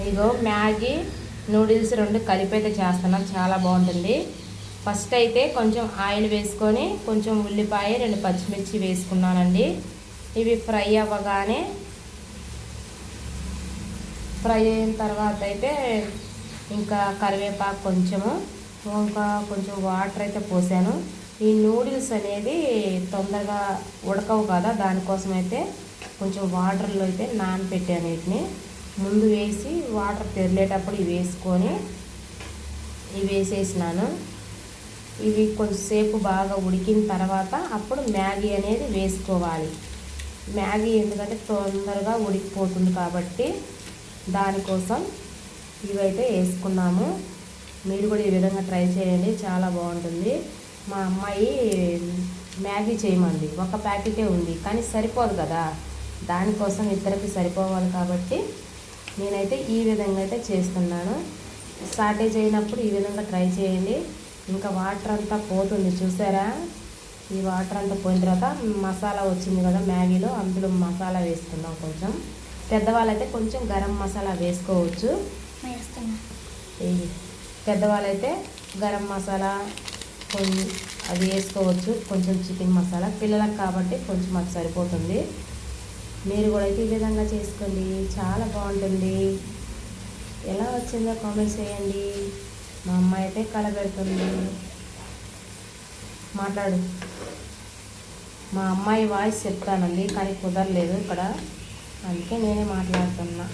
ఇగో Maggi noodles రెండు కలిపి అయితే చేస్తున్నాం, చాలా బాగుంటుంది. ఫస్ట్ అయితే కొంచెం ఆయిల్ వేసుకొని కొంచెం ఉల్లిపాయ 2 పచ్చిమిర్చి వేసుకున్నానండి. ఇవి ఫ్రై అవ్వగానే ఫ్రై అయిన తర్వాత అయితే ఇంకా కరివేపాకు కొంచెము, ఇంకా కొంచెం వాటర్ అయితే పోసాను. ఈ నూడిల్స్ అనేది తొందరగా ఉడకవు కదా, దానికోసం అయితే కొంచెం వాటర్లో అయితే నానబెట్టాను. వీటిని ముందు వేసి వాటర్ తెరిలేటప్పుడు ఇవి వేసుకొని ఇవి వేసేసినాను. ఇవి కొంచెంసేపు బాగా ఉడికిన తర్వాత అప్పుడు మ్యాగీ అనేది వేసుకోవాలి. మ్యాగీ ఎందుకంటే తొందరగా ఉడికిపోతుంది కాబట్టి దానికోసం ఇవైతే వేసుకున్నాము. మీరు కూడా ఈ విధంగా ట్రై చేయండి, చాలా బాగుంటుంది. మా అమ్మాయి మ్యాగీ చేయమంది, ఒక ప్యాకెటే ఉంది కానీ సరిపోదు కదా, దానికోసం ఇద్దరికి సరిపోవాలి కాబట్టి నేనైతే ఈ విధంగా అయితే చేస్తున్నాను. షార్టేజ్ అయినప్పుడు ఈ విధంగా ట్రై చేయండి. ఇంకా వాటర్ అంతా పోతుంది చూసారా, ఈ వాటర్ అంతా పోయిన తర్వాత మసాలా వచ్చింది కదా మ్యాగీలో, అందులో మసాలా వేసుకుందాం. కొంచెం పెద్దవాళ్ళైతే కొంచెం గరం మసాలా వేసుకోవచ్చు. పెద్దవాళ్ళైతే గరం మసాలా అది వేసుకోవచ్చు, కొంచెం చికెన్ మసాలా. పిల్లలకు కాబట్టి కొంచెం అది సరిపోతుంది. మీరు కూడా అయితే ఈ విధంగా చేసుకోండి, చాలా బాగుంటుంది. ఎలా వచ్చిందో కామెంట్స్ చేయండి. మా అమ్మాయి అయితే కలబెడుతుంది. మాట్లాడు. మా అమ్మాయి వాయిస్ చెప్తానండి కానీ కుదరలేదు ఇక్కడ, అందుకే నేనే మాట్లాడుతున్నా.